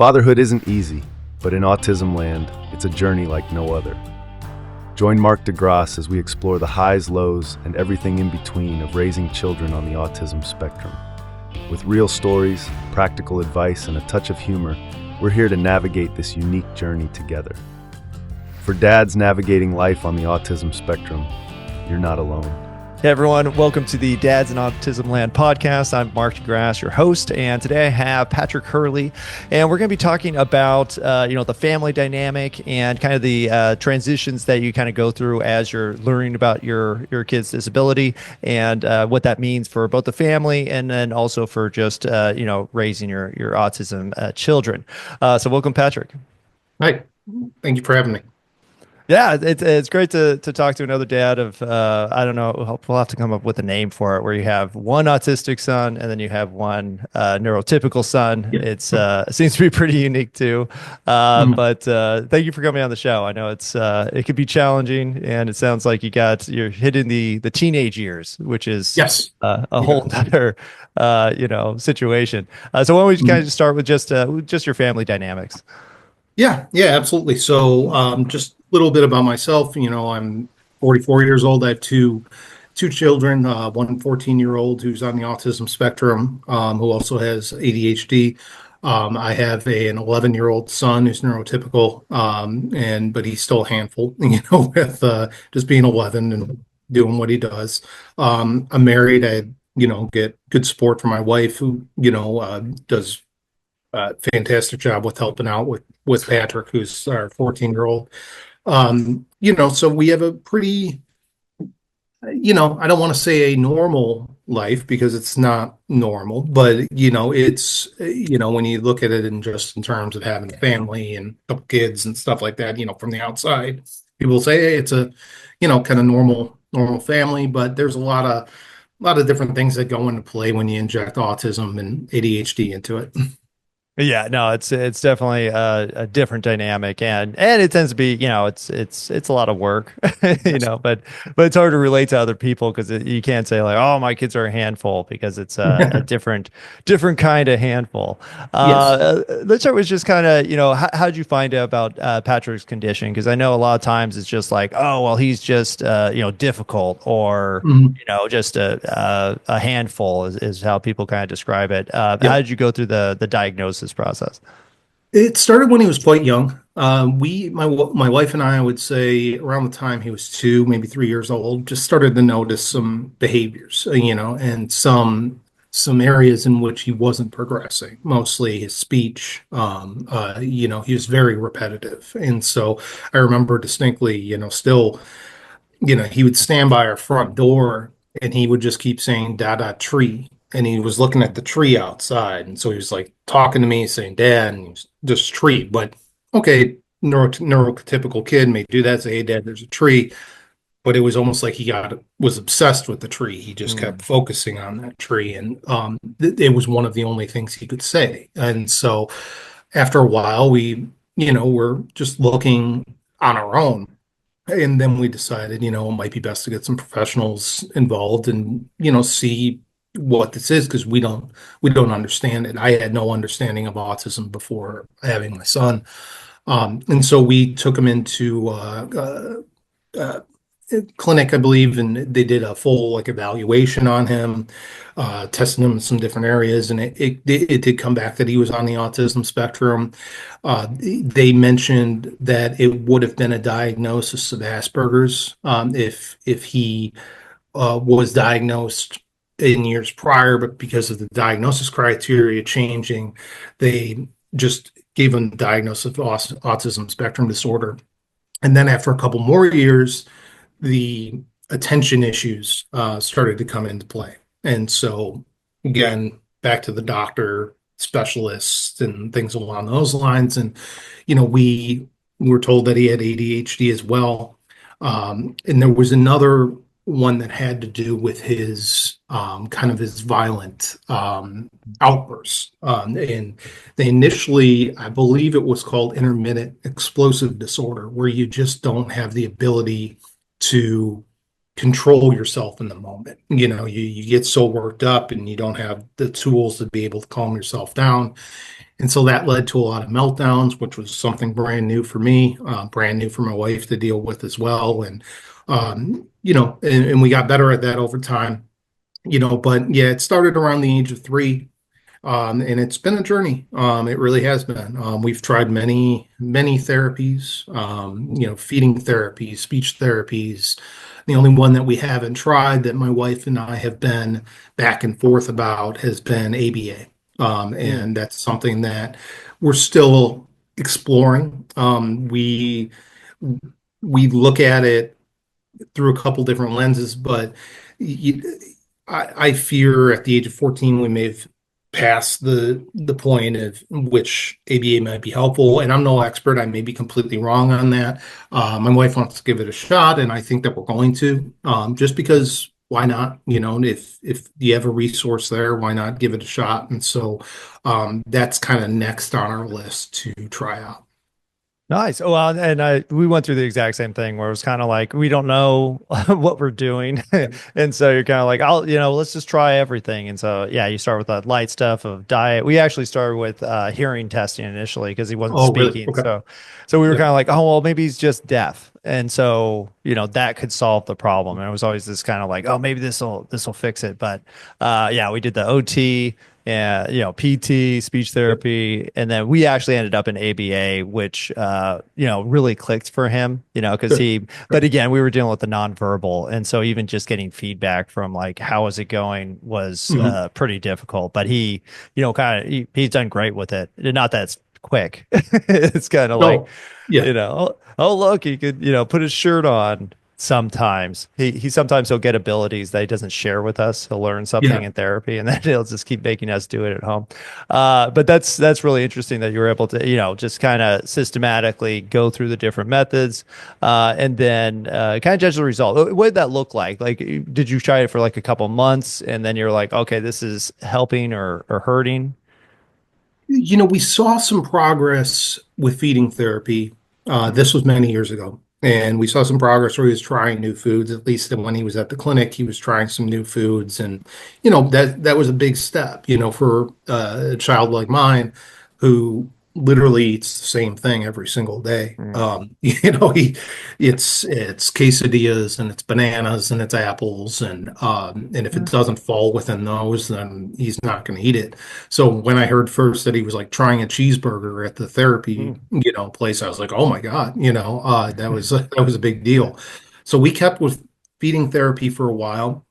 Fatherhood isn't easy, but in Autismland, it's a journey like no other. Join Mark de Grasse as we explore the highs, lows, and everything in between of raising children on the autism spectrum. With real stories, practical advice, and a touch of humor, we're here to navigate this unique journey together. For dads navigating life on the autism spectrum, you're not alone. Hey everyone, welcome to the Dads in Autismland podcast. I'm Mark de Grasse, your host, and today I have Patrick Hurley, and we're going to be talking about the family dynamic and kind of the transitions that you kind of go through as you're learning about your kid's disability and what that means for both the family and then also for just raising your autism children. So welcome, Patrick. Hi, thank you for having me. Yeah, it's great to talk to another dad of, I don't know, we'll have to come up with a name for it, where you have one autistic son and then you have one neurotypical son. Yeah. It seems to be pretty unique too. But thank you for coming on the show. I know it could be challenging, and it sounds like you're hitting the teenage years, which is a whole other situation. So why don't we kind of just start with just your family dynamics? Yeah, absolutely. So just a little bit about myself. I'm 44 years old. I have two children, one 14-year-old who's on the autism spectrum, who also has ADHD. I have an 11-year-old son who's neurotypical, but he's still a handful, with just being 11 and doing what he does. I'm married. I, get good support from my wife, who, does fantastic job with helping out with Patrick, who's our 14-year-old. So we have a pretty, I don't want to say a normal life because it's not normal, but it's, when you look at it in terms of having a family and a couple kids and stuff like that, from the outside, people say, hey, it's a, kind of normal family, but there's a lot of different things that go into play when you inject autism and ADHD into it. Yeah, no, it's definitely a different dynamic, and it tends to be, it's a lot of work, but it's hard to relate to other people because you can't say like, oh, my kids are a handful, because it's a different kind of handful. Let's start with just kind of, how did you find out about Patrick's condition? Because I know a lot of times it's just like, oh, well, he's just difficult, or just a handful is how people kind of describe it. How did you go through the diagnosis process? It started when he was quite young. My wife and I would say around the time he was 2, maybe 3 years old, just started to notice some behaviors, and some areas in which he wasn't progressing, mostly his speech. He was very repetitive. And so I remember distinctly, still, he would stand by our front door and he would just keep saying, "Da tree." And he was looking at the tree outside. And so he was like talking to me, saying, "Dad," and he was just tree. But okay, neurotypical kid may do that, say, "Hey, Dad, there's a tree." But it was almost like he was obsessed with the tree. He just kept focusing on that tree. And it was one of the only things he could say. And so after a while, we, were just looking on our own. And then we decided, it might be best to get some professionals involved and, see what this is, because we don't understand it. I had no understanding of autism before having my son, and so we took him into a clinic, I believe, and they did a full evaluation on him, testing him in some different areas, and it did come back that he was on the autism spectrum. They mentioned that it would have been a diagnosis of Asperger's if he was diagnosed in years prior, but because of the diagnosis criteria changing, they just gave him the diagnosis of autism spectrum disorder. And then after a couple more years, the attention issues started to come into play. And so again, back to the doctor, specialists, and things along those lines. And, we were told that he had ADHD as well. And there was another one that had to do with his kind of his violent outbursts. And they initially, I believe it was called intermittent explosive disorder, where you just don't have the ability to control yourself in the moment. You get so worked up and you don't have the tools to be able to calm yourself down. And so that led to a lot of meltdowns, which was something brand new for me, brand new for my wife to deal with as well. And, and we got better at that over time, but yeah, it started around the age of 3. And it's been a journey. It really has been. We've tried many, many therapies, feeding therapies, speech therapies. The only one that we haven't tried that my wife and I have been back and forth about has been ABA. Mm. And that's something that we're still exploring. We look at it through a couple different lenses, but you, I fear at the age of 14 we may have passed the point of which ABA might be helpful. And I'm no expert; I may be completely wrong on that. My wife wants to give it a shot, and I think that we're going to, just because. Why not? If you have a resource there, why not give it a shot? And so that's kind of next on our list to try out. Nice. Oh, well, and we went through the exact same thing where it was kind of like we don't know what we're doing, and so you're kind of like, let's just try everything. And so, yeah, you start with the light stuff of diet. We actually started with hearing testing initially because he wasn't Oh, really? speaking. Okay. So we were Yeah. kind of like, oh, well, maybe he's just deaf, and so that could solve the problem. And it was always this kind of like, oh, maybe this will fix it. But yeah, we did the OT and PT, speech therapy, and then we actually ended up in ABA, which really clicked for him, because Good. but again, we were dealing with the nonverbal, and so even just getting feedback from like how is it going was Mhm. pretty difficult. But he, he's done great with it. Not that it's quick. It's kind of like, No. Yeah. oh look, he could put his shirt on. Sometimes he sometimes he'll get abilities that he doesn't share with us. He'll learn something Yeah. in therapy, and then he'll just keep making us do it at home. But that's really interesting that you were able to just kind of systematically go through the different methods, and then kind of judge the result. What did that look like? Like, did you try it for like a couple months, and then you're like, okay, this is helping or hurting? We saw some progress with feeding therapy. This was many years ago. And we saw some progress where he was trying new foods, at least when he was at the clinic, he was trying some new foods. And, that was a big step, for a child like mine who literally eats the same thing every single day. Mm. It's quesadillas and it's bananas and it's apples. And if it doesn't fall within those, then he's not going to eat it. So when I heard first that he was like trying a cheeseburger at the therapy, Mm. place, I was like, oh my God, that was a big deal. So we kept with feeding therapy for a while.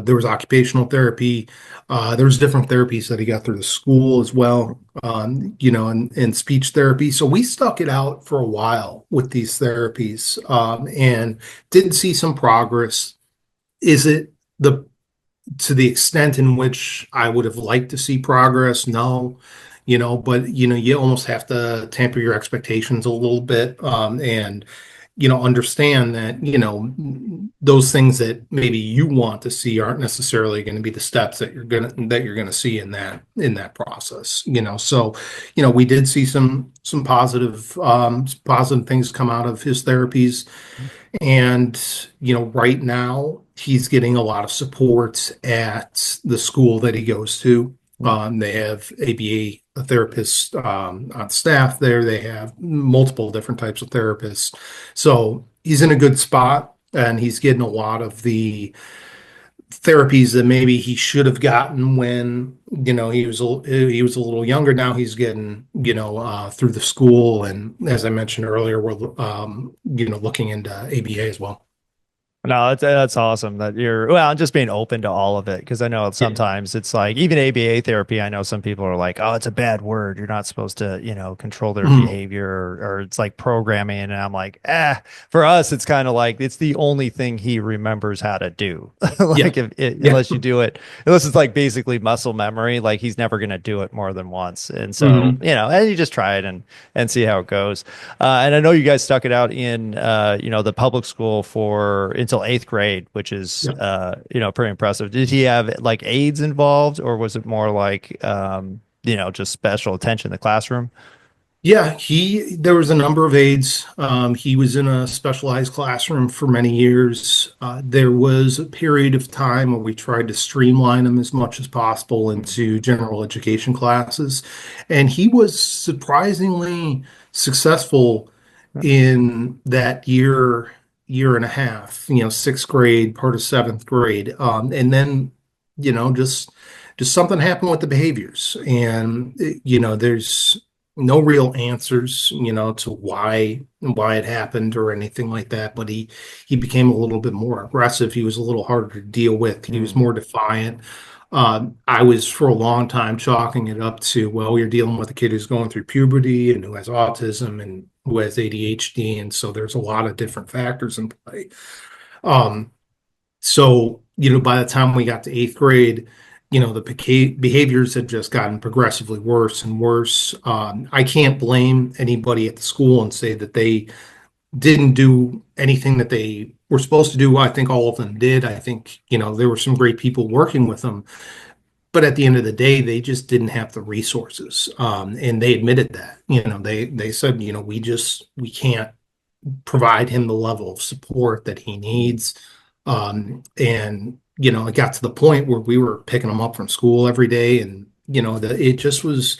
There was occupational therapy. There was different therapies that he got through the school as well, and speech therapy. So we stuck it out for a while with these therapies, and didn't see some progress. Is it the to the extent in which I would have liked to see progress? No, but you almost have to temper your expectations a little bit, and understand that those things that maybe you want to see aren't necessarily going to be the steps that you're gonna see in that process. So we did see some positive things come out of his therapies. And, right now he's getting a lot of support at the school that he goes to. They have ABA therapists on staff there. They have multiple different types of therapists. So he's in a good spot and he's getting a lot of the therapies that maybe he should have gotten when, he was a little younger. Now he's getting, through the school. And as I mentioned earlier, we're, looking into ABA as well. No, that's awesome that you're just being open to all of it because I know Yeah. sometimes it's like even ABA therapy. I know some people are like, oh, it's a bad word. You're not supposed to, control their Mhm. behavior or it's like programming. And I'm like, for us, it's kind of like it's the only thing he remembers how to do. Yeah. Like Yeah. unless you do it, unless it's like basically muscle memory, like he's never going to do it more than once. And so, Mhm. and you just try it and see how it goes. And I know you guys stuck it out in, the public school for until eighth grade, which is, Yeah. pretty impressive. Did he have like aides involved, or was it more like, just special attention in the classroom? Yeah, there was a number of aides. He was in a specialized classroom for many years. There was a period of time where we tried to streamline him as much as possible into general education classes, and he was surprisingly successful in that year and a half. Sixth grade, part of seventh grade, and then just something happened with the behaviors, and there's no real answers, to why it happened or anything like that. But he became a little bit more aggressive. He was a little harder to deal with. He was Mm, more defiant. I was for a long time chalking it up to, well, you're dealing with a kid who's going through puberty and who has autism and who has ADHD, and so there's a lot of different factors in play. Um, so, by the time we got to eighth grade, the behaviors had just gotten progressively worse and worse. I can't blame anybody at the school and say that they didn't do anything that they were supposed to do. I think all of them did. I think, there were some great people working with them. But at the end of the day, they just didn't have the resources. And they admitted that. They said, we can't provide him the level of support that he needs. And it got to the point where we were picking him up from school every day, and it just was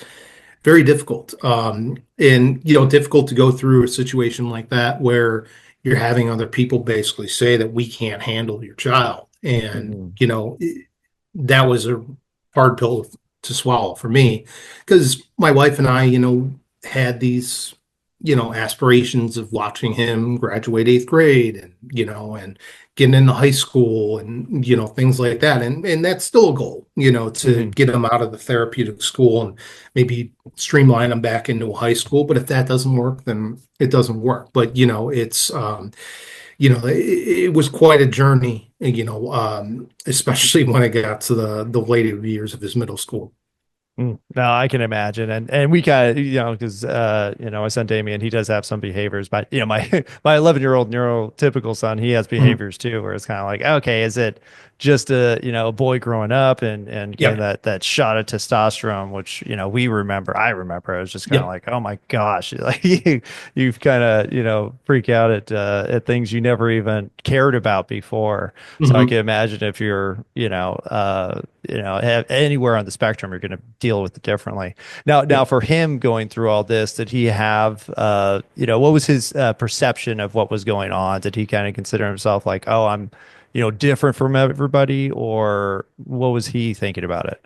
very difficult. And difficult to go through a situation like that where you're having other people basically say that we can't handle your child, and mhm, that was a hard pill to swallow for me, because my wife and I, had these, aspirations of watching him graduate eighth grade, and getting into high school, and, things like that. And that's still a goal, to mhm. get him out of the therapeutic school and maybe streamline him back into a high school. But if that doesn't work, then it doesn't work. But, it was quite a journey, especially when I got to the later years of his middle school. No, I can imagine, and we kind of, because my son Damien, he does have some behaviors, but my my 11-year-old neurotypical son, he has Mhm. behaviors too, where it's kind of like, okay, is it just a boy growing up and getting Yep. that shot of testosterone, which I remember, I was just kind of Yep. like, oh my gosh, like you've kind of freak out at things you never even cared about before. So I Mhm. can imagine if you're have anywhere on the spectrum, you're going to deal with it differently. Now Yep. for him going through all this, did he have, what was his perception of what was going on? Did he kind of consider himself like, oh, I'm, different from everybody, or what was he thinking about it?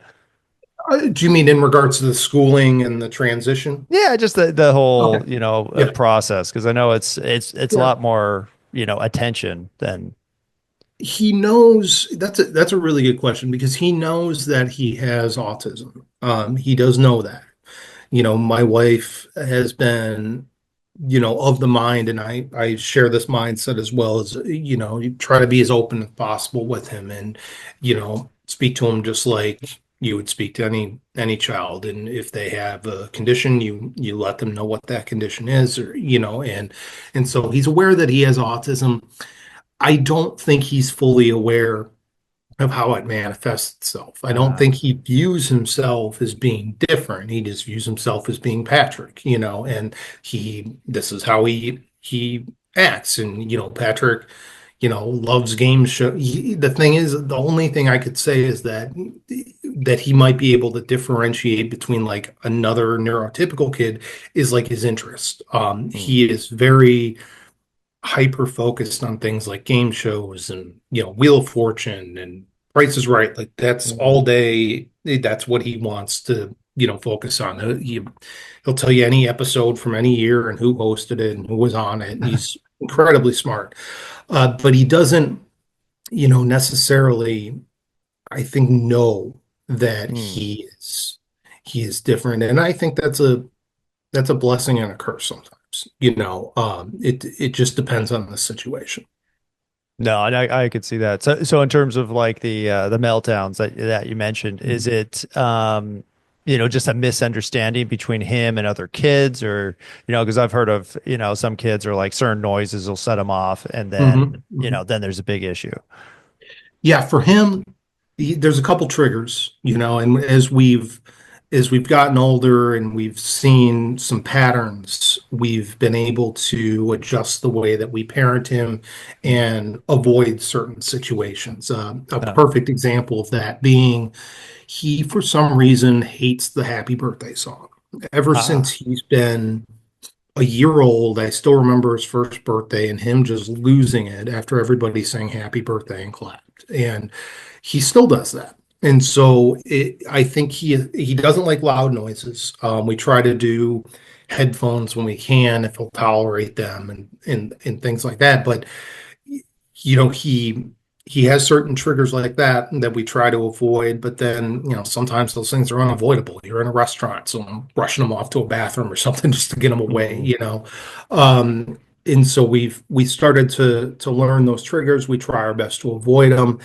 Do you mean in regards to the schooling and the transition? Yeah, just the Okay. whole, Yeah. process, because I know it's a Yeah. lot more, attention than. He knows that's a really good question, because he knows that he has autism. He does know that. My wife has been, of the mind, and I share this mindset as well, as, you try to be as open as possible with him, and, speak to him just like you would speak to any child. And if they have a condition, you let them know what that condition is, or, and so he's aware that he has autism. I don't think he's fully aware of how it manifests itself. I don't uh think he views himself as being different. He just views himself as being Patrick, and this is how he acts. And, Patrick, loves games show. The thing is, the only thing I could say is that he might be able to differentiate between like another neurotypical kid is like his interest. mm, He is very hyper focused on things like game shows and, Wheel of Fortune and Price is Right. Like that's mhm. all day. That's what he wants to, focus on. He'll tell you any episode from any year and who hosted it and who was on it. And he's incredibly smart. But he doesn't, necessarily, I think, know that Mm. he is different. And I think that's a blessing and a curse sometimes. It just depends on the situation. No, and I could see that. So in terms of like the meltdowns that you mentioned, is it just a misunderstanding between him and other kids, or because I've heard of some kids are like certain noises will set them off, and then Mhm, mhm. then there's a big issue. Yeah, for him, there's a couple triggers, and as we've as we've gotten older and we've seen some patterns, we've been able to adjust the way that we parent him and avoid certain situations. A Yeah. perfect example of that being he, for some reason, hates the happy birthday song. Ever since Ah. he's been a year old, I still remember his first birthday and him just losing it after everybody sang happy birthday and clapped. And he still does that. And so I think he doesn't like loud noises. We try to do headphones when we can if he'll tolerate them and things like that. But he has certain triggers like that that we try to avoid, but then sometimes those things are unavoidable. You're in a restaurant, so I'm rushing them off to a bathroom or something just to get them away, Mhm. and so we started to learn those triggers. We try our best to avoid them.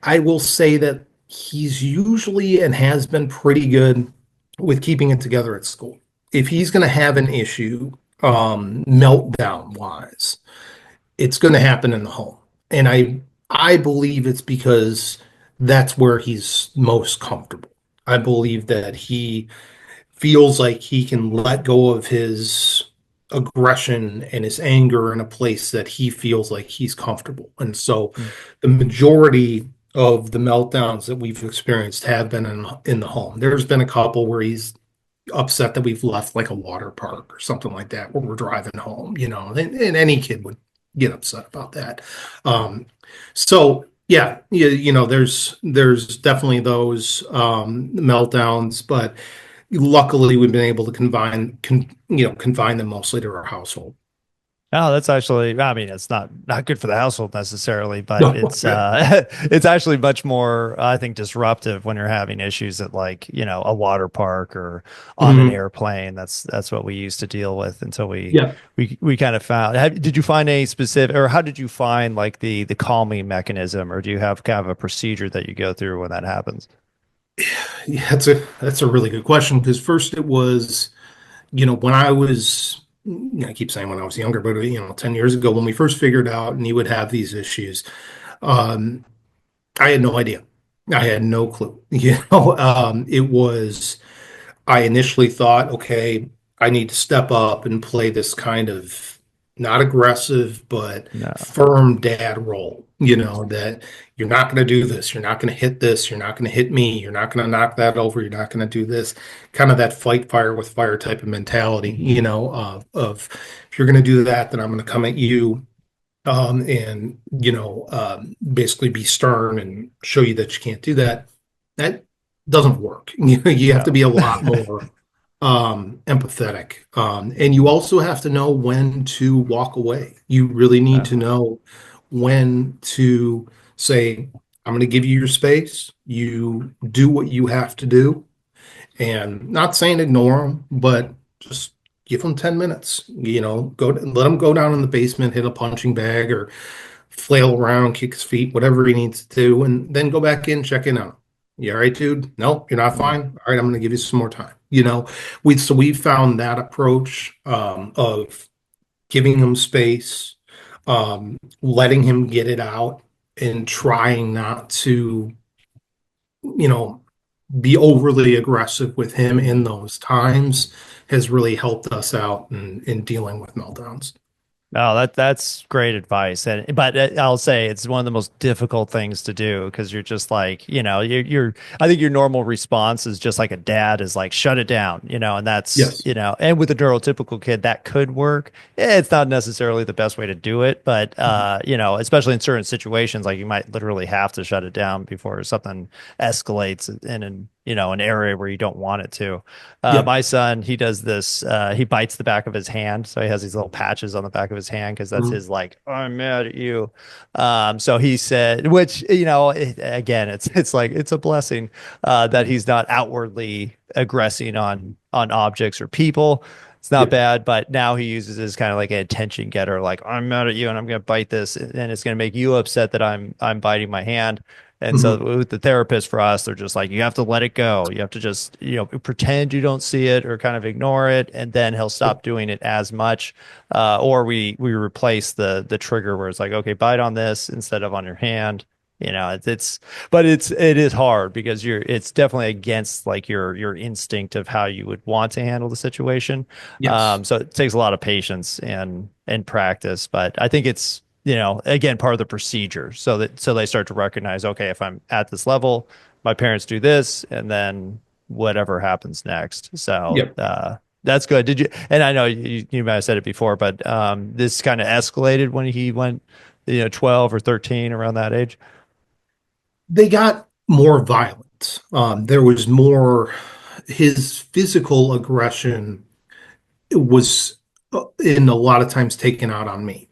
I will say that he's usually and has been pretty good with keeping it together at school. If he's going to have an issue, meltdown wise, it's going to happen in the home. And I believe it's because that's where he's most comfortable. I believe that he feels like he can let go of his aggression and his anger in a place that he feels like he's comfortable. And so Mm. the majority of the meltdowns that we've experienced have been in the home. There's been a couple where he's upset that we've left like a water park or something like that where we're driving home, and any kid would get upset about that. Um, so yeah, there's definitely those meltdowns, but luckily we've been able to confine them mostly to our household. Oh, that's actually, I mean, it's not good for the household necessarily, but No, it's it's actually much more, I think, disruptive when you're having issues at like, a water park or on an Mhm. airplane. That's what we used to deal with until we Yeah. we kind of found. Did you find a specific, or how did you find like the calming mechanism, or do you have kind of a procedure that you go through when that happens? Yeah, that's a really good question because first it was, when I was, I keep saying when I was younger, but 10 years ago when we first figured out and he would have these issues, um, I had no idea. I had no clue. It was, I initially thought, okay, I need to step up and play this kind of not aggressive, but No. firm dad role. That you're not going to do this. You're not going to hit this. You're not going to hit me. You're not going to knock that over. You're not going to do this. Kind of that fight fire with fire type of mentality, of if you're going to do that, then I'm going to come at you, and basically be stern and show you that you can't do that. That doesn't work. You have to No. be a lot more empathetic, and you also have to know when to walk away. You really need to No. know when to say, "I'm going to give you your space. You do what you have to do." And not saying ignore them, but just give them 10 minutes. Go let him go down in the basement, hit a punching bag, or flail around, kick his feet, whatever he needs to do, and then go back in, check in on him. You all right, dude? No, you're not Mm. fine. All right, I'm going to give you some more time. We found that approach, of giving him space, letting him get it out, and trying not to, you know, be overly aggressive with him in those times has really helped us out in dealing with meltdowns. No, that's great advice, and but I'll say it's one of the most difficult things to do because you're just like, you're. I think your normal response is just like a dad is like, shut it down, and that's, Yes. and with a neurotypical kid that could work. It's not necessarily the best way to do it, but especially in certain situations, like you might literally have to shut it down before something escalates in an area where you don't want it to. Yep. My son, he does this. He bites the back of his hand, so he has these little patches on the back of his hand because that's Mhm. his like, I'm mad at you. So he said, which again, it's like it's a blessing that he's not outwardly aggressing on objects or people. It's not Yep. bad, but now he uses it as kind of like an attention getter, like I'm mad at you and I'm going to bite this, and it's going to make you upset that I'm biting my hand. And so Mhm. with the therapist for us, they're just like, you have to let it go. You have to just, pretend you don't see it or kind of ignore it, and then he'll stop doing it as much. Or we replace the trigger where it's like, okay, bite on this instead of on your hand. But it is hard because it's definitely against like your instinct of how you would want to handle the situation. Yes. So it takes a lot of patience and practice, but I think it's, again, part of the procedure so they start to recognize, okay, if I'm at this level, my parents do this, and then whatever happens next. So, Yep. that's good. And I know you might have said it before, but this kind of escalated when he went, 12 or 13, around that age. They got more violent. There was more, his physical aggression was in a lot of times taken out on me,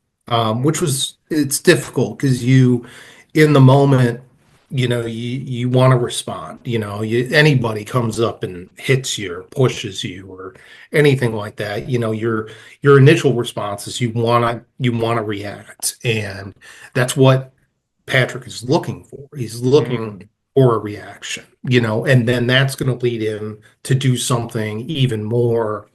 which was, it's difficult because in the moment, you want to respond. Anybody comes up and hits you or pushes you or anything like that. Your initial response is you want to react, and that's what Patrick is looking for. He's looking Mm. for a reaction, and then that's going to lead him to do something even more,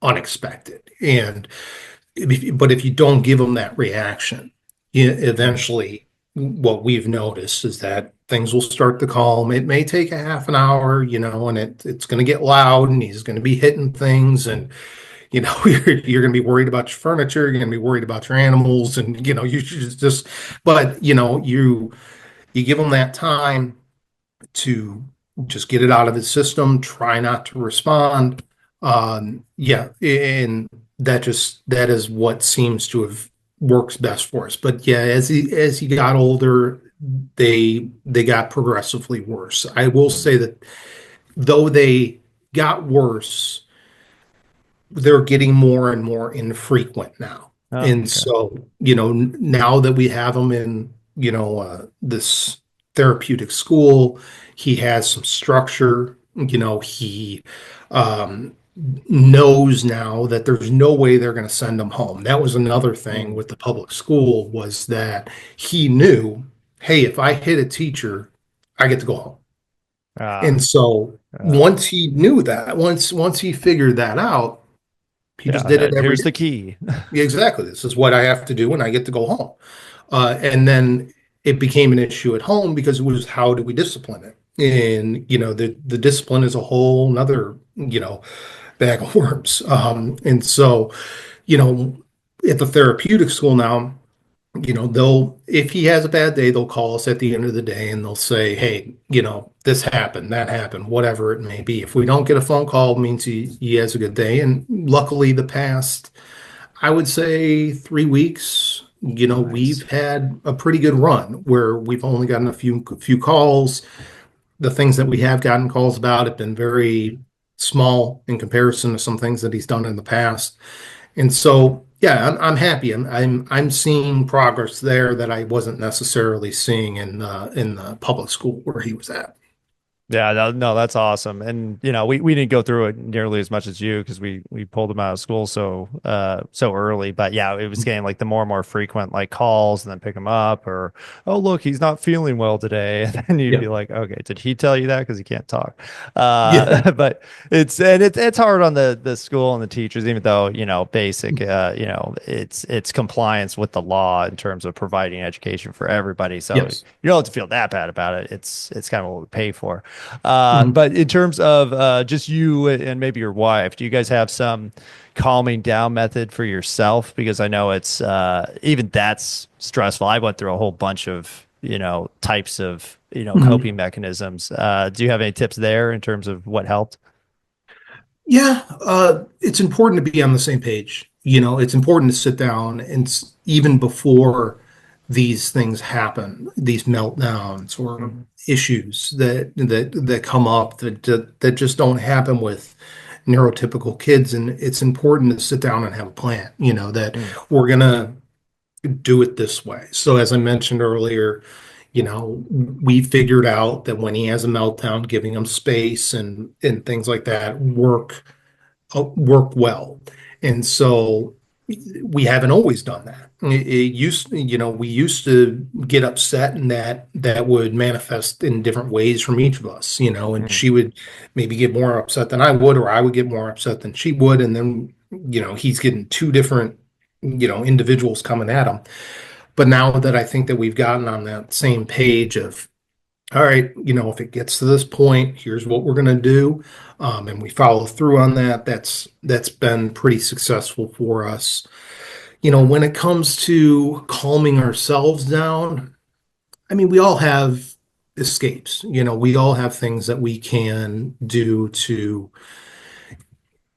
unexpected. But if you don't give him that reaction, eventually what we've noticed is that things will start to calm. It may take a half an hour, and it's going to get loud and he's going to be hitting things, and you're going to be worried about your furniture, you're going to be worried about your animals, and you should just, but you give him that time to just get it out of his system, try not to respond. Yeah, and that is what seems to have works best for us. But yeah, as he got older, they got progressively worse. I will say that though they got worse, they're getting more and more infrequent now. Oh, And okay. so, now that we have him in, this therapeutic school, he has some structure. He um, knows now that there's no way they're going to send him home. That was another thing Mm. with the public school, was that he knew, hey, if I hit a teacher, I get to go home. Ah, And so uh, once he knew that, once he figured that out, he just did yeah. it every Here's day. the key. Yeah, exactly. This is what I have to do, and I get to go home. And then it became an issue at home because it was, how do we discipline it? And the discipline is a whole nother bag of worms. And so you know at the therapeutic school now, they'll, if he has a bad day, they'll call us at the end of the day and they'll say, hey, this happened, that happened, whatever it may be. If we don't get a phone call, it means he has a good day. And luckily, the past, I would say, 3 weeks, Nice. we've had a pretty good run where we've only gotten a few calls. The things that we have gotten calls about have been very small in comparison to some things that he's done in the past. And so, yeah, I'm happy. I'm seeing progress there that I wasn't necessarily seeing in the public school where he was at. Yeah, no, that's awesome. And we didn't go through it nearly as much as you because we pulled him out of school so early. But yeah, it was getting like the more and more frequent like calls and then pick him up, or, oh, look, he's not feeling well today. And then you'd Yeah, be like, okay, did he tell you that? Because he can't talk. yeah, But it's hard on the school and the teachers, even though, basic it's compliance with the law in terms of providing education for everybody. So yes. you don't have to feel that bad about it. It's kind of what we pay for. Mhm. But in terms of just you and maybe your wife, do you guys have some calming down method for yourself? Because I know it's even that's stressful. I went through a whole bunch of types of Mhm. coping mechanisms. Do you have any tips there in terms of what helped? Yeah, it's important to be on the same page. It's important to sit down and even before these things happen, these meltdowns or Mhm. issues that come up that just don't happen with neurotypical kids. And it's important to sit down and have a plan, that Mm. we're gonna do it this way. So as I mentioned earlier, we figured out that when he has a meltdown, giving him space and things like that work well. And so we haven't always done that. It used, we used to get upset, and that would manifest in different ways from each of us, and Mm. she would maybe get more upset than I would, or I would get more upset than she would. And then, he's getting two different, individuals coming at him. But now that I think that we've gotten on that same page of, all right, if it gets to this point, here's what we're going to do, and we follow through on that. That's been pretty successful for us. When it comes to calming ourselves down, I mean, we all have escapes. We all have things that we can do to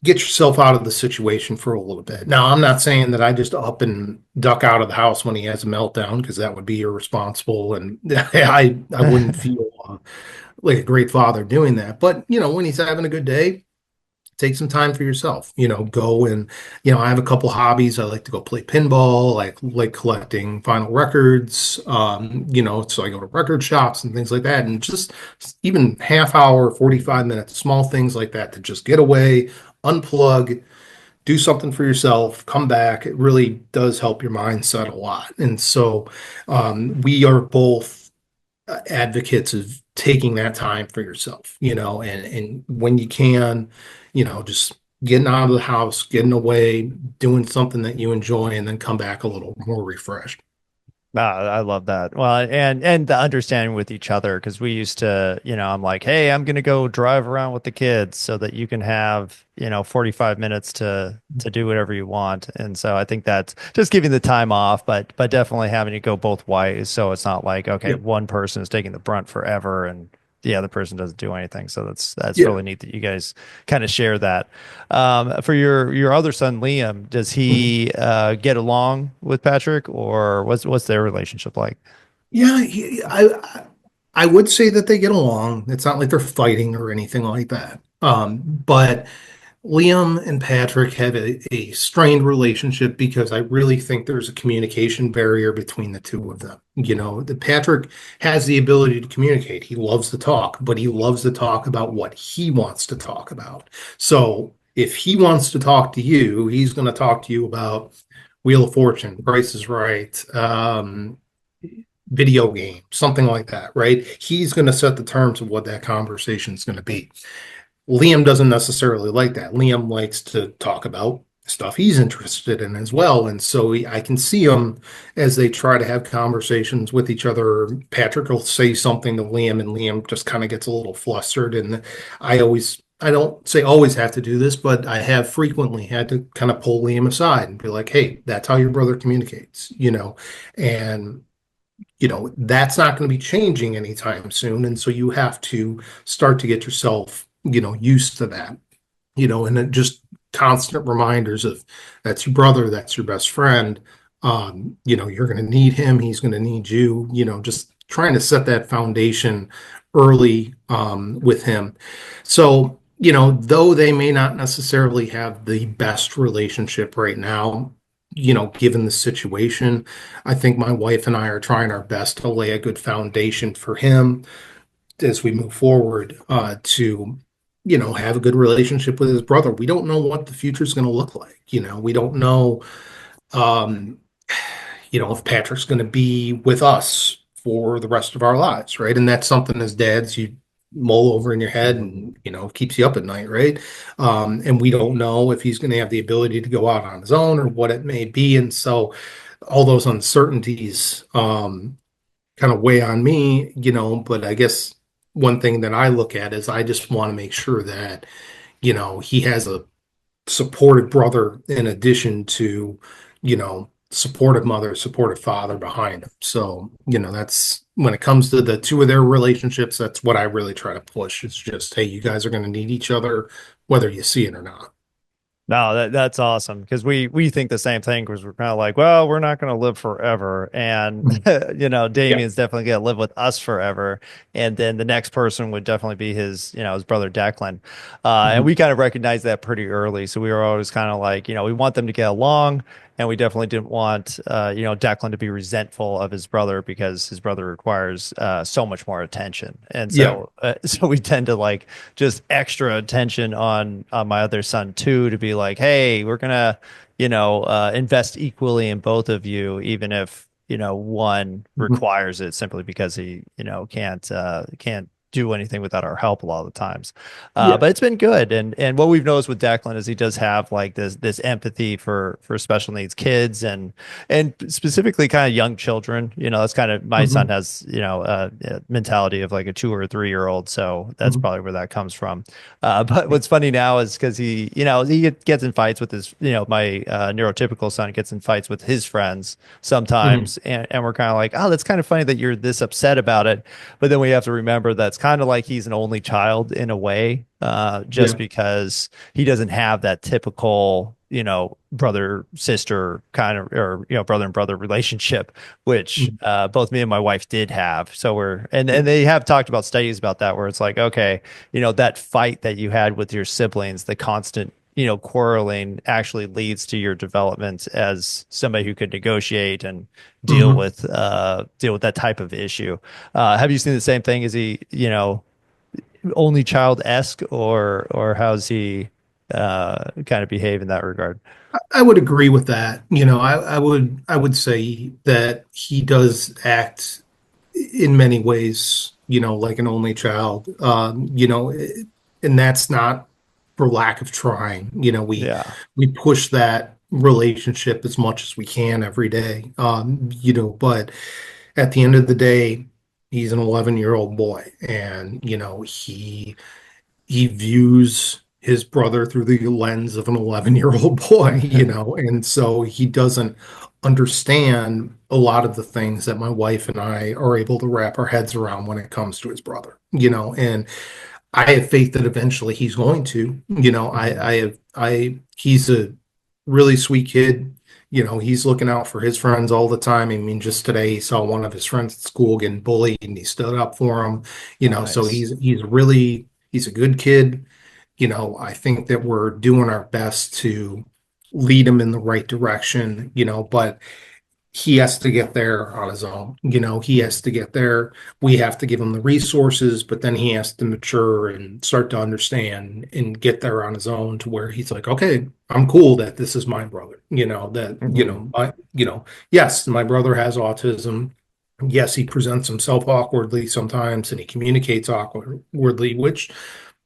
get yourself out of the situation for a little bit. Now, I'm not saying that I just up and duck out of the house when he has a meltdown, because that would be irresponsible, and I wouldn't feel like a great father doing that. But when he's having a good day, take some time for yourself. Go and I have a couple hobbies. I like to go play pinball. I like collecting vinyl records. So I go to record shops and things like that, and just even half hour, 45 minutes, small things like that to just get away, unplug, do something for yourself, come back. It really does help your mindset a lot. And so we are both advocates of taking that time for yourself, and when you can, just getting out of the house, getting away, doing something that you enjoy, and then come back a little more refreshed. I love that. Well, and the understanding with each other, because we used to, I'm like, hey, I'm gonna go drive around with the kids so that you can have, 45 minutes to do whatever you want. And so I think that's just giving the time off, but definitely having to go both ways. So it's not like, okay, Yep. one person is taking the brunt forever and the other person doesn't do anything. So that's Yeah. really neat that you guys kind of share that. For your other son, Liam, does Mhm. he get along with Patrick, or what's their relationship like? Yeah, I would say that they get along. It's not like they're fighting or anything like that. But Liam and Patrick have a strained relationship because I really think there's a communication barrier between the two of them. The Patrick has the ability to communicate. He loves to talk, but he loves to talk about what he wants to talk about. So if he wants to talk to you, he's going to talk to you about Wheel of Fortune, Price is Right, video game, something like that, right? He's going to set the terms of what that conversation is going to be. Liam doesn't necessarily like that. Liam likes to talk about stuff he's interested in as well. And so I can see them as they try to have conversations with each other. Patrick will say something to Liam, and Liam just kind of gets a little flustered. And I don't say always have to do this, but I have frequently had to kind of pull Liam aside and be like, hey, that's how your brother communicates, and that's not going to be changing anytime soon. And so you have to start to get yourself, used to that, and then just constant reminders of that's your brother, that's your best friend. You're going to need him, he's going to need you, just trying to set that foundation early with him. So, though they may not necessarily have the best relationship right now, given the situation, I think my wife and I are trying our best to lay a good foundation for him as we move forward, to, have a good relationship with his brother. We don't know what the future is going to look like. We don't know, um, if Patrick's going to be with us for the rest of our lives, right? And that's something as dads you mull over in your head and keeps you up at night, right? And we don't know if he's going to have the ability to go out on his own or what it may be. And so all those uncertainties kind of weigh on me, but I guess one thing that I look at is I just want to make sure that he has a supportive brother in addition to, supportive mother, supportive father behind him. So, that's when it comes to the two of their relationships, that's what I really try to push. It's just, hey, you guys are going to need each other, whether you see it or not. No, that's awesome, because we think the same thing, because we're kind of like, well, we're not going to live forever, and Mhm. Yeah. Damien's definitely going to live with us forever, and then the next person would definitely be his brother Declan, and Mhm. we kind of recognized that pretty early, so we were always kind of like, we want them to get along, and we definitely didn't want Declan to be resentful of his brother, because his brother requires so much more attention, and Yeah. so so we tend to like just extra attention on my other son too, to be like, hey, we're gonna invest equally in both of you, even if one Mhm. requires it, simply because he can't do anything without our help a lot of the times. Yeah. But it's been good. And what we've noticed with Declan is he does have like this empathy for special needs kids and specifically kind of young children. You know, that's kind of my son Hmm. has, a mentality of like a 2 or 3 year old. So that's Hmm. probably where that comes from. But what's funny now is because he gets in fights with his, my neurotypical son gets in fights with his friends Hmm. sometimes. And we're kind of like, oh, that's kind of funny that you're this upset about it. But then we have to remember that's kind of like he's an only child in a way, just Yeah. because he doesn't have that typical, brother sister kind of, or, brother and brother relationship, which Mhm. both me and my wife did have. So and they have talked about studies about that, where it's like, okay, that fight that you had with your siblings, the constant quarreling actually leads to your development as somebody who could negotiate and Hmm. deal with that type of issue. Have you seen the same thing? Is he, only child-esque, or how's he kind of behave in that regard? I would agree with that. I would say that he does act in many ways, like an only child. And that's not for lack of trying. Yeah. We push that relationship as much as we can every day. But at the end of the day, he's an 11-year-old boy, and he views his brother through the lens of an 11-year-old boy, and so he doesn't understand a lot of the things that my wife and I are able to wrap our heads around when it comes to his brother, and I have faith that eventually he's going to, he's a really sweet kid. He's looking out for his friends all the time. I mean, just today he saw one of his friends at school getting bullied and he stood up for him, so Nice. he's a good kid. I think that we're doing our best to lead him in the right direction, but he has to get there on his own. He has to get there. We have to give him the resources, but then he has to mature and start to understand and get there on his own to where he's like, okay, I'm cool that this is my brother. Hmm. Yes, my brother has autism. Yes, he presents himself awkwardly sometimes and he communicates awkwardly, which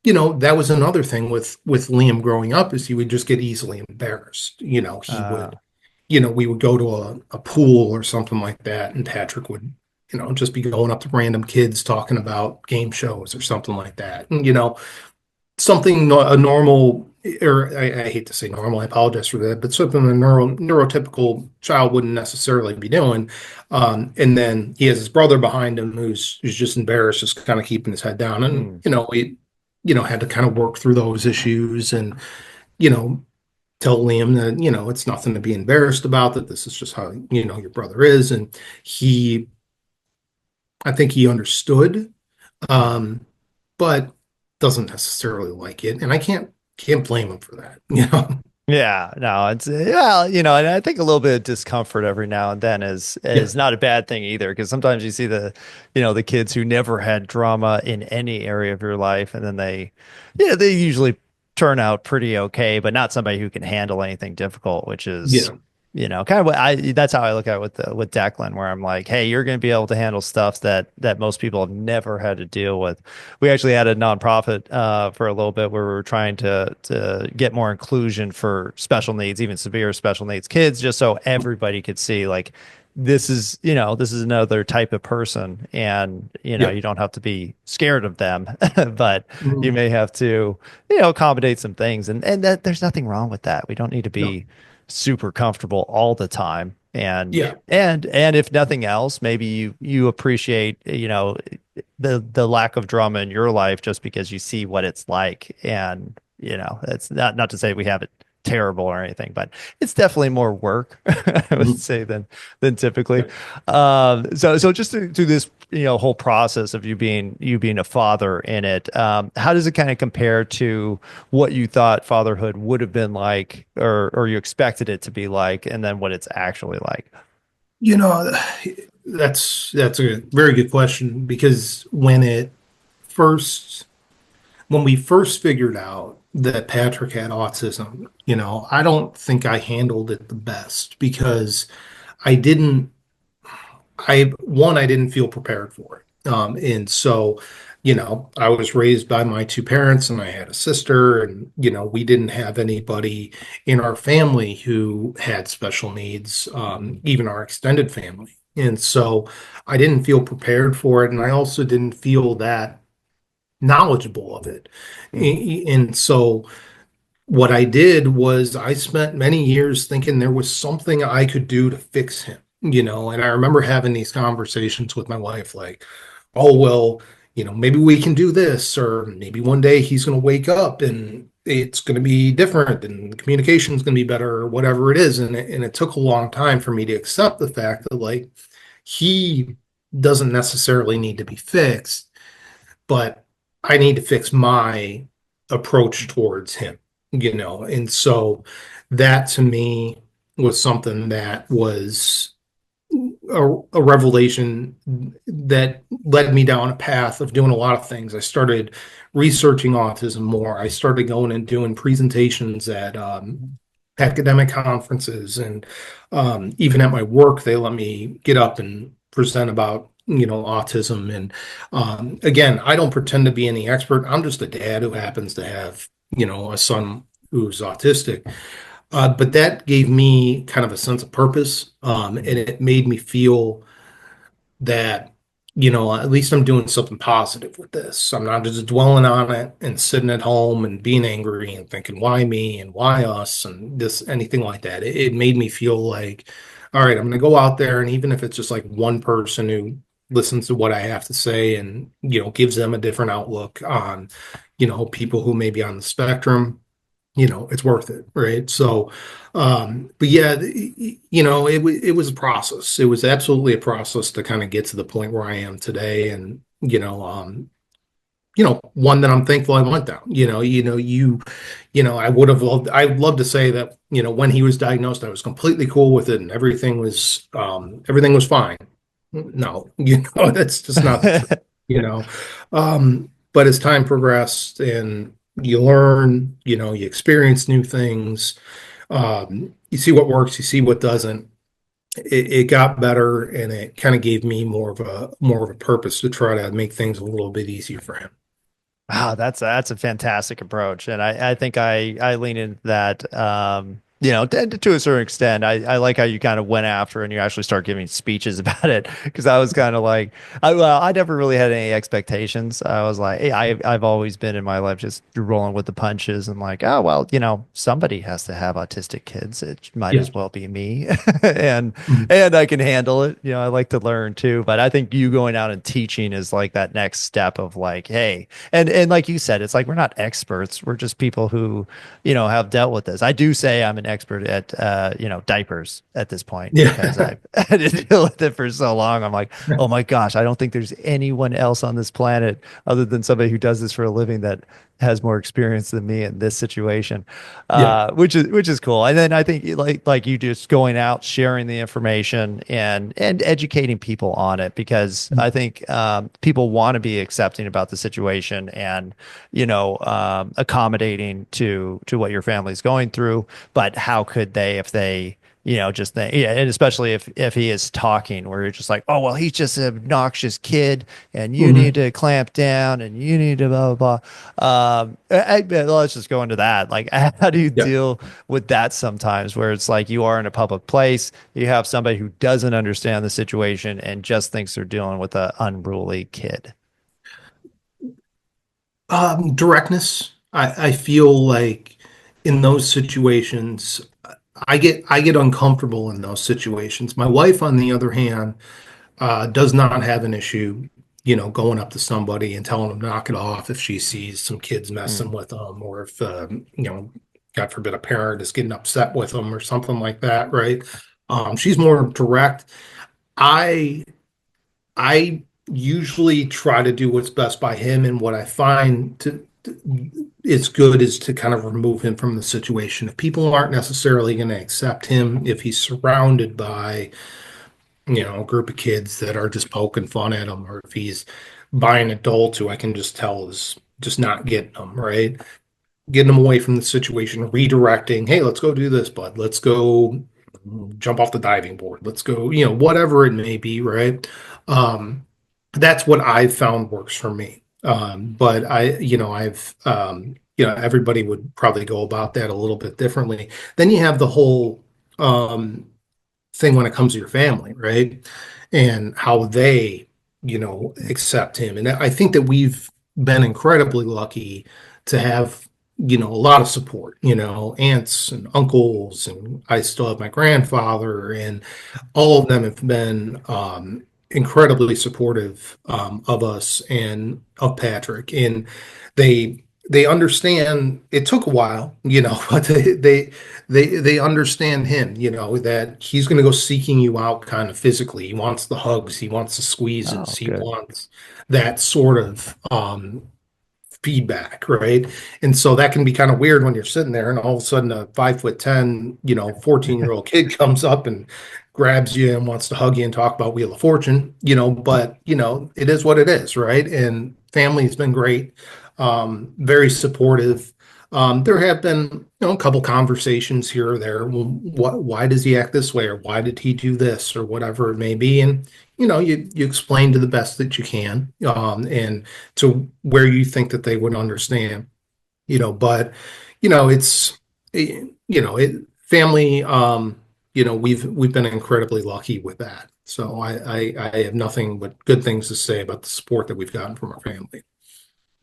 that was another thing with Liam growing up is he would just get easily embarrassed. We would go to a pool or something like that, and Patrick would, just be going up to random kids talking about game shows or something like that. And, something a normal, or I hate to say normal, I apologize for that, but something a neurotypical child wouldn't necessarily be doing. And then he has his brother behind him who's just embarrassed, just kind of keeping his head down. And, Mm. we, had to kind of work through those issues and, you know, tell Liam that, it's nothing to be embarrassed about, that this is just how, your brother is. And I think he understood, um, but doesn't necessarily like it. And I can't blame him for that, Yeah, no, it's well, and I think a little bit of discomfort every now and then Yeah. is not a bad thing either, because sometimes you see the kids who never had drama in any area of your life, and then they usually turn out pretty okay, but not somebody who can handle anything difficult, which is, Yeah. kind of what that's how I look at it with Declan, where I'm like, hey, you're going to be able to handle stuff that most people have never had to deal with. We actually had a nonprofit for a little bit where we were trying to get more inclusion for special needs, even severe special needs kids, just so everybody could see like this is another type of person, and Yeah. you don't have to be scared of them, but you Mhm. may have to accommodate some things, and that there's nothing wrong with that. We don't need to No. be super comfortable all the time. And Yeah. and if nothing else, maybe you appreciate, the lack of drama in your life just because you see what it's like. And, it's not to say we have it terrible or anything, but it's definitely more work, I would Mhm. say, than typically. Yeah. So just through this, whole process of you being a father in it, how does it kind of compare to what you thought fatherhood would have been like, or you expected it to be like, and then what it's actually like? You know, that's a very good question because first when we first figured out that Patrick had autism, I don't think I handled it the best because I didn't I didn't feel prepared for it. And so I was raised by my two parents and I had a sister, and, we didn't have anybody in our family who had special needs, even our extended family. And so I didn't feel prepared for it. And I also didn't feel that knowledgeable of it. And so what I did was I spent many years thinking there was something I could do to fix him, and I remember having these conversations with my wife, like, oh, well, maybe we can do this, or maybe one day he's going to wake up and it's going to be different and communication is going to be better, or whatever it is. And it took a long time for me to accept the fact that, like, he doesn't necessarily need to be fixed, but I need to fix my approach towards him, and so that to me was something that was a revelation that led me down a path of doing a lot of things. I started researching autism more. I started going and doing presentations at academic conferences, and even at my work, they let me get up and present about autism. And again, I don't pretend to be any expert. I'm just a dad who happens to have a son who's autistic. But that gave me kind of a sense of purpose, and it made me feel that, at least I'm doing something positive with this. I'm not just dwelling on it and sitting at home and being angry and thinking, why me and why us and this, anything like that. It made me feel like, all right, I'm going to go out there, and even if it's just like one person who listens to what I have to say and, gives them a different outlook on, people who may be on the spectrum, it's worth it, right? So, but yeah, it was a process. It was absolutely a process to kind of get to the point where I am today, and one that I'm thankful I went down. I'd love to say that, when he was diagnosed, I was completely cool with it and everything was fine. No, that's just not the truth, but as time progressed and you learn, you experience new things, you see what works, you see what doesn't. It got better, and it kind of gave me more of a purpose to try to make things a little bit easier for him. Wow, that's a fantastic approach, and I think I lean into that. To a certain extent, I like how you kind of went after and you actually start giving speeches about it, because I was kind of like, I never really had any expectations. I was like, hey, I've always been in my life just rolling with the punches and like, oh well, somebody has to have autistic kids. It might as well be me, and Mhm. and I can handle it. I like to learn too, but I think you going out and teaching is like that next step of like, hey, and like you said, it's like we're not experts. We're just people who have dealt with this. I do say I'm an expert at diapers at this point, because Yeah. I've had to deal with it for so long. I'm like, oh my gosh, I don't think there's anyone else on this planet other than somebody who does this for a living that has more experience than me in this situation, Yeah. which is cool. And then I think like you just going out, sharing the information and educating people on it, because I think people want to be accepting about the situation and accommodating to what your family's going through. But how could they if they just think, yeah, and especially if he is talking, where you're just like, oh well, he's just an obnoxious kid, and you need Mhm. to clamp down, and you need to blah blah blah. Let's just go into that. Like, how do you Yeah. deal with that sometimes, where it's like you are in a public place, you have somebody who doesn't understand the situation and just thinks they're dealing with an unruly kid? Directness. I feel like in those situations, I get uncomfortable in those situations. My wife, on the other hand, does not have an issue, going up to somebody and telling them to knock it off if she sees some kids messing Mm. with them, or if God forbid, a parent is getting upset with them or something like that, right? She's more direct. I I usually try to do what's best by him, and what I find is good is to kind of remove him from the situation. If people aren't necessarily going to accept him, if he's surrounded by, a group of kids that are just poking fun at him, or if he's by an adult who I can just tell is just not getting them, right? Getting them away from the situation, redirecting, hey, let's go do this, bud. Let's go jump off the diving board. Let's go, whatever it may be, right? Um, that's what I've found works for me. But everybody would probably go about that a little bit differently. Then you have the whole um, thing when it comes to your family, right? And how they, accept him. And I think that we've been incredibly lucky to have, a lot of support, aunts and uncles, and I still have my grandfather, and all of them have been incredibly supportive of us and of Patrick. And they understand it took a while, but they understand him, that he's going to go seeking you out kind of physically. He wants the hugs, he wants the squeezes, Oh, he good. wants that sort of feedback, right? And so that can be kind of weird when you're sitting there and all of a sudden a 5'10", 14-year-old kid comes up and grabs you and wants to hug you and talk about Wheel of Fortune, but it is what it is, right? And family's been great, very supportive. There have been, a couple conversations here or there. Well, why does he act this way, or why did he do this, or whatever it may be? And you explain to the best that you can, and to where you think that they would understand. But it's family. We've been incredibly lucky with that. So I have nothing but good things to say about the support that we've gotten from our family.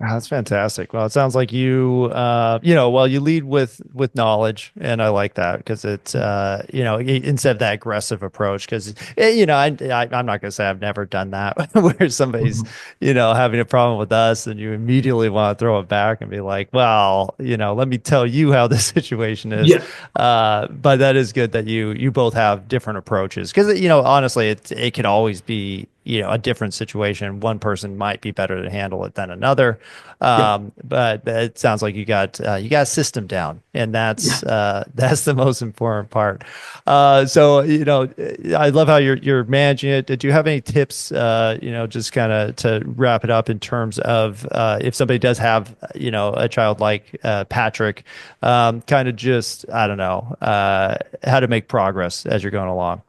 Oh, that's fantastic. Well, it sounds like well, you lead with knowledge, and I like that because it's, instead of that aggressive approach. Because, I'm not gonna say I've never done that, where somebody's, Mhm. having a problem with us, and you immediately want to throw it back and be like, well, let me tell you how the situation is. Yeah, But that is good that you both have different approaches because, honestly, it can always be, a different situation. One person might be better to handle it than another. yeah, But it sounds like you got a system down, and yeah. that's the most important part. So I love how you're managing it. Did you have any tips? Just kind of to wrap it up in terms of if somebody does have a child like Patrick, kind of just I don't know how to make progress as you're going along.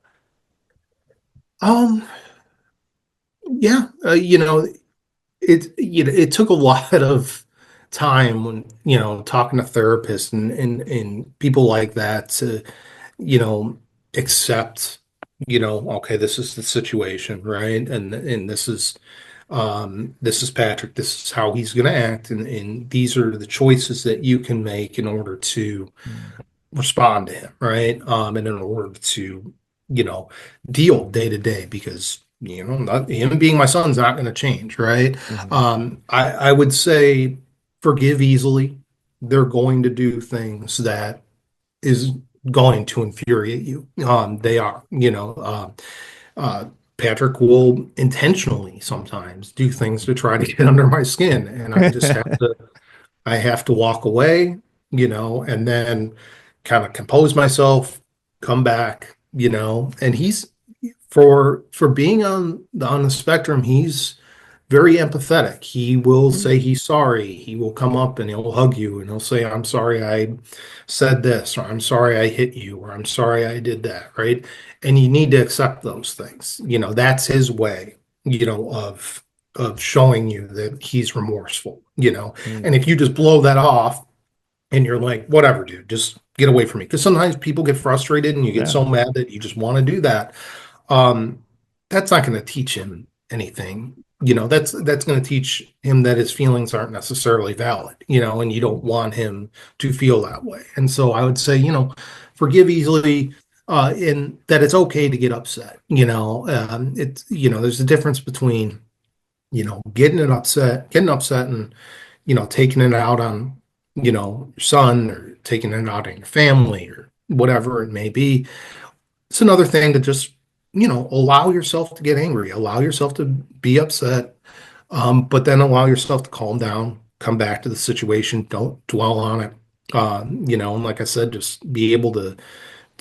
Um, yeah, it took a lot of time when talking to therapists and people like that to you know accept okay, this is the situation, right? And this is Patrick, this is how he's going to act, and these are the choices that you can make in order to respond to him, right? And in order to, you know, deal day to day, because him being my son's not going to change, right? Mhm. I would say forgive easily. They're going to do things that is going to infuriate you. They are, uh, Patrick will intentionally sometimes do things to try to get under my skin, and I have to walk away, and then kind of compose myself, come back, and he's for being on the spectrum, he's very empathetic. He will say he's sorry. He will come up and he'll hug you and he'll say, "I'm sorry I said this," or "I'm sorry I hit you," or "I'm sorry I did that," right? And you need to accept those things. That's his way, of showing you that he's remorseful. Mm. And if you just blow that off and you're like, "Whatever, dude, just get away from me." Because sometimes people get frustrated and you get Yeah. so mad that you just want to do that. um, that's not going to teach him anything. That's going to teach him that his feelings aren't necessarily valid, and you don't want him to feel that way. And so I would say, forgive easily, in that it's okay to get upset. There's a difference between, getting upset and, taking it out on, your son, or taking it out on your family, or whatever it may be. It's another thing to just, allow yourself to get angry, allow yourself to be upset, but then allow yourself to calm down, come back to the situation, don't dwell on it. And like I said, just be able to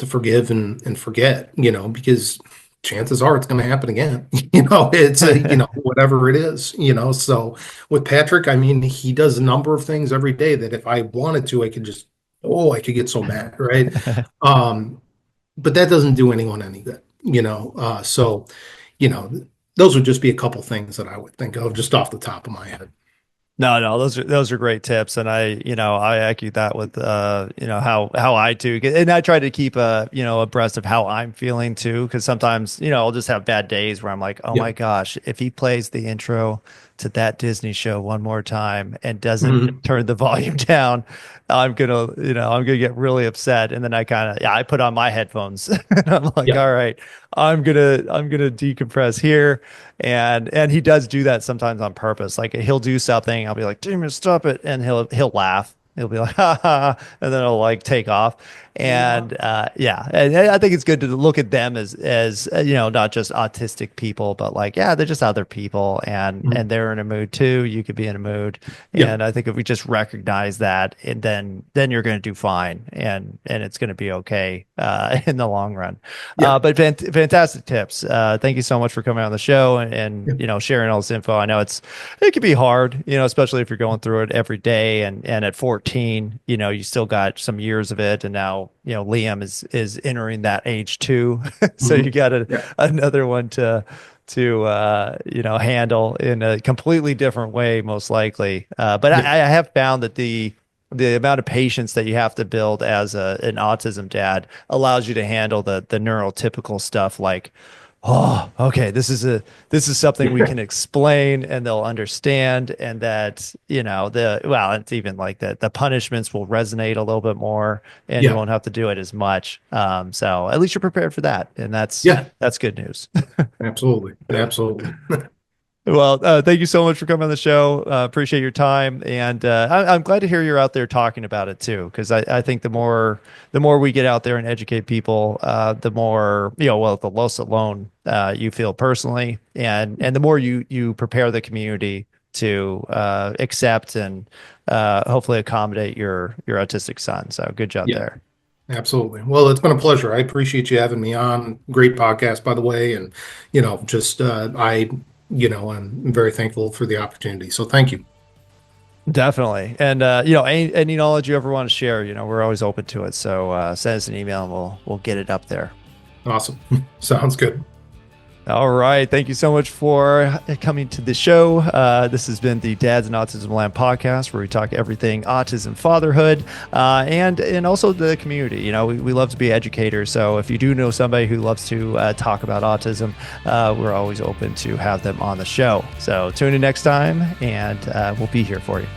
forgive and forget, because chances are it's going to happen again. It's whatever it is, So with Patrick, I mean, he does a number of things every day that if I wanted to, I could get so mad, right? Um, but that doesn't do anyone any good. So, you know, those would just be a couple things that I would think of just off the top of my head. No, those are great tips, and I echo that with how I do, and I try to keep abreast of how I'm feeling too, because sometimes I'll just have bad days where I'm like, oh Yeah. my gosh, if he plays the intro to that Disney show one more time and doesn't Mhm. turn the volume down, I'm gonna get really upset, and then I put on my headphones and I'm like, Yeah. all right, I'm gonna decompress here. And he does do that sometimes on purpose. Like he'll do something, I'll be like, Damon, stop it, and he'll laugh. He'll be like, ha ha, and then he'll like take off. And yeah, and I think it's good to look at them as not just autistic people, but like, yeah, they're just other people, and Mhm. they're in a mood too. You could be in a mood, Yeah. and I think if we just recognize that, and then you're going to do fine, and it's going to be okay in the long run. Yeah. But fantastic tips. Thank you so much for coming on the show and sharing all this info. I know it can be hard, especially if you're going through it every day. And at 14, you still got some years of it, and now Liam is entering that age too, so Mhm. you got Yeah. another one to handle in a completely different way, most likely. But Yeah. I have found that the amount of patience that you have to build as an autism dad allows you to handle the neurotypical stuff, like, oh, okay, this is something we can explain and they'll understand, and that it's even like that the punishments will resonate a little bit more, and you Yeah. won't have to do it as much. So at least you're prepared for that, and Yeah. that's good news. Absolutely. Absolutely. Well, thank you so much for coming on the show. Appreciate your time, and I'm glad to hear you're out there talking about it too, because I think the more we get out there and educate people, the more the less alone you feel personally, and the more you prepare the community to accept and hopefully accommodate your autistic son. So good job Yeah. there. Absolutely. Well, it's been a pleasure. I appreciate you having me on. Great podcast, by the way. And, I'm very thankful for the opportunity. So thank you. Definitely. And any knowledge you ever want to share, we're always open to it. So send us an email and we'll get it up there. Awesome. Sounds good. All right. Thank you so much for coming to the show. This has been the Dads and Autismland podcast, where we talk everything autism, fatherhood, and also the community. We love to be educators. So if you do know somebody who loves to talk about autism, we're always open to have them on the show. So tune in next time, and we'll be here for you.